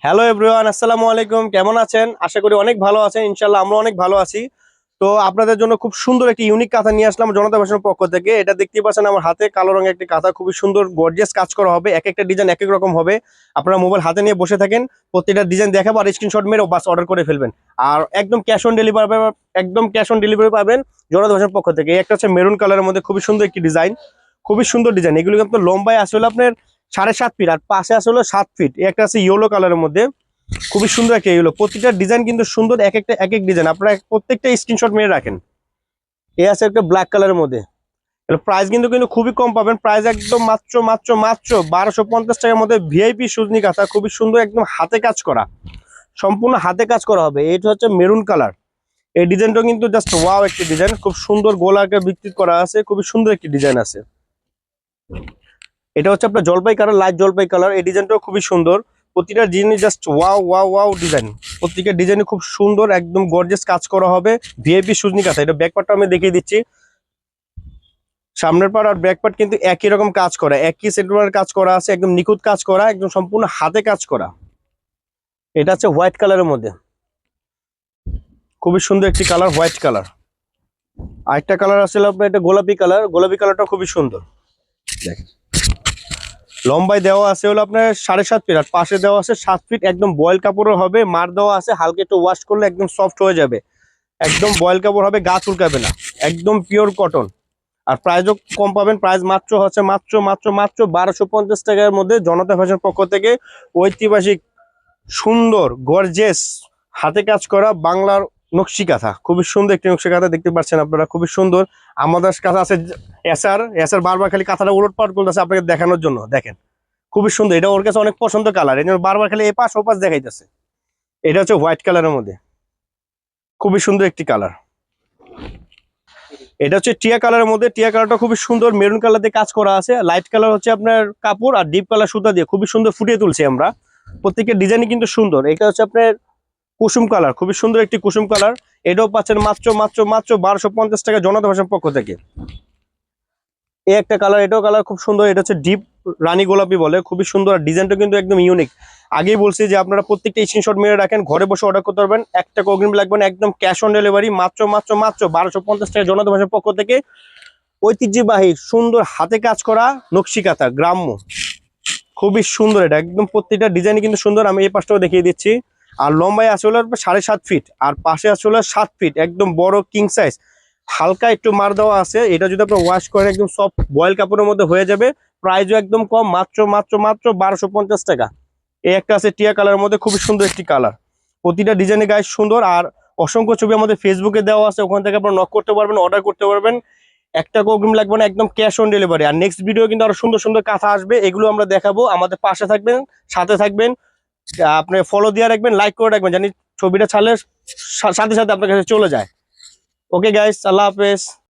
Hello everyone, আসসালামু আলাইকুম। কেমন আছেন? আশা করি অনেক ভালো আছেন। ইনশাল্লাহ আমরা অনেক ভালো আছি। তো আপনাদের জন্য খুব সুন্দর একটি ইউনিক কাঁথা নিয়ে আসলাম জনতা ফ্যাশনের পক্ষ থেকে। এটা দেখতেই পাচ্ছেন আমার হাতে কালো রঙের একটি কাঁথা, খুবই সুন্দর গর্জিয়াস কাজ করা হবে। এক একটা ডিজাইন এক এক রকম হবে। আপনারা মোবাইল হাতে নিয়ে বসে থাকেন, প্রত্যেকটা ডিজাইন দেখাবো আর স্ক্রিনশট মেরে বাস অর্ডার করে ফেলবেন। আর একদম ক্যাশ অন ডেলিভারি পাবেন, একদম ক্যাশ অন ডেলিভারি পাবেন জনতা ফ্যাশনের পক্ষ থেকে। একটা হচ্ছে মেরুন কালারের মধ্যে খুবই সুন্দর একটি ডিজাইন, খুবই সুন্দর ডিজাইন। এগুলো কিন্তু লম্বায় আসলে আপনার 7.5 ফিট আর পাশে আসলে 7 ফিট। একটা আছে ইয়েলো কালারের মধ্যে, খুবই সুন্দর একটা এগুলো। প্রতিটা ডিজাইন কিন্তু সুন্দর, এক একটা এক এক ডিজাইন। আপনারা প্রত্যেকটা স্ক্রিনশট মেরে রাখেন। এ আছে একটা ব্ল্যাক কালারের মধ্যে। এর প্রাইস কিন্তু কিন্তু খুবই কম পাবেন। প্রাইস একদম মাত্র মাত্র মাত্র 1250 টাকার মধ্যে ভিআইপি সুজনি কাঁথা, খুবই সুন্দর, একদম হাতে কাজ করা, সম্পূর্ণ হাতে কাজ করা হবে। এটা হচ্ছে মেরুন কালার। এই ডিজাইনটা কিন্তু জাস্ট ওয়াও একটি ডিজাইন, খুব সুন্দর গোলাকার বিস্তৃত করা আছে, খুবই সুন্দর একটি ডিজাইন আছে। এটা হচ্ছে আপনার জলপাই কালার, লাইট জলপাই কালার। এই ডিজাইনটাও খুবই সুন্দর। প্রতিটা জিনিস just wow wow wow design. প্রত্যেকটা ডিজাইনে খুব সুন্দর, একদম গর্জিয়াস কাজ করা হবে। ভিআইপি সুজনি কাঁথা। এটা ব্যাক পার্টটা আমি দেখিয়ে দিচ্ছি। সামনের পার্ট আর ব্যাক পার্ট কিন্তু একই রকম কাজ করা, একই সেন্টিমিটার কাজ করা আছে, একদম নিখুঁত কাজ করা, একদম সম্পূর্ণ হাতে কাজ করা। এটা হচ্ছে হোয়াইট কালারের মধ্যে, খুবই সুন্দর একটি কালার, হোয়াইট কালার। আরেকটা কালার আছে আপনার, এটা গোলাপি কালার। গোলাপি কালারটা খুবই সুন্দর। দেখেন লম্বায় দেওয়া আছে হলো আপনার 7.5 ফিট আর পাশে দেওয়া আছে 7 ফিট। একদম বয়েল কাপড়ের হবে, মার দেওয়া আছে, হালকা একটু ওয়াশ করলে একদম সফট হয়ে যাবে। একদম বয়েল কাপড় হবে, গা চুলকাবে না, একদম পিওর কটন। আর প্রাইসও কম পাবেন। প্রাইস মাত্র হচ্ছে মাত্র মাত্র মাত্র 1250 টাকার মধ্যে জনতা ফ্যাশন পক্ষ থেকে ঐতিহাসিক সুন্দর গর্জেস হাতে কাজ করা বাংলার নকশি কাঁথা। খুবই সুন্দর একটি নকশি কাঁথা, দেখতে পাচ্ছেন আপনারা, খুবই সুন্দর। আমাদের কাছে আছে এসার। এসার বারবার খালি কাঁথাটা উলট পালট করতেছে আপনাকে দেখানোর জন্য। দেখেন খুবই সুন্দর, এটা ওর কাছে অনেক পছন্দ কালার, এই জন্য বারবার খালি এপাশ ওপাশ দেখাইতেছে। এটা হচ্ছে হোয়াইট কালারের মধ্যে, খুবই সুন্দর একটি কালার। এটা হচ্ছে টিয়া কালারের মধ্যে। টিয়া কালারটা খুবই সুন্দর, মেরুন কালার দিয়ে কাজ করা আছে। লাইট কালার হচ্ছে আপনার কাপড় আর ডিপ কালার সুতা দিয়ে খুবই সুন্দর ফুটিয়ে তুলছি আমরা। প্রত্যেকের ডিজাইনই কিন্তু সুন্দর। এটা হচ্ছে আপনার কুসুম কালার, খুবই সুন্দর একটি কুসুম কালার। এটাও পাচ্ছেন মাত্র মাত্র মাত্র 1250 টাকা জনতা ফ্যাশন পক্ষ থেকে। এই একটা কালার, এটাও কালার খুব সুন্দর। এটা হচ্ছে ডিপ রানী গোলাপি বলে, খুবই সুন্দর। ডিজাইনটা কিন্তু একদম ইউনিক। আগেই বলছি যে আপনারা প্রত্যেকটা স্ক্রিনশট মেরে রাখেন, ঘরে বসে অর্ডার করতে পারবেন, একটা অগ্রিম লাগবে না, একদম ক্যাশ অন ডেলিভারি। মাত্র মাত্র মাত্র 1250 টাকা জনতা ফ্যাশন পক্ষ থেকে ঐতিহ্যবাহী সুন্দর হাতে কাজ করা নকশি কাঁথা গ্রাম্য, খুবই সুন্দর। এটা একদম প্রত্যেকটা ডিজাইন কিন্তু সুন্দর। আমি এই পাশটাও দেখিয়ে দিচ্ছি। আর লম্বায় আসলে 7.5 ফিট আর পাশে আসলে 7 ফিট, একদম বড় কিং সাইজ। হালকা একটু মার দেওয়া আছে। এটা যদি আপনি ওয়াশ করেন একদম সফট বয়েল কাপড়ের মধ্যে হয়ে যাবে। প্রাইসও একদম কম, মাত্র মাত্র মাত্র 1250 টাকা। এই একটা আছে টিয়া কালারের মধ্যে, খুবই সুন্দর একটি কালার। প্রতিটা ডিজাইনের গায়ে সুন্দর। আর অসংখ্য ছবি আমাদের ফেসবুকে দেওয়া আছে, ওখান থেকে আপনারা নক করতে পারবেন, অর্ডার করতে পারবেন। একটা অগ্রিম লাগবে না, একদম ক্যাশ অন ডেলিভারি। আর নেক্সট ভিডিও কিন্তু আরো সুন্দর সুন্দর কাঁথা আসবে, এগুলো আমরা দেখাবো। আমাদের পাশে থাকবেন, সাথে থাকবেন। আপনি ফলো দিয়ে রাখবেন, লাইক করে রাখবেন, জানি ছবিটা ছাড়লে সাথে সাথে আপনার কাছে চলে যায়। ওকে গাইস, আল্লাহ হাফেজ।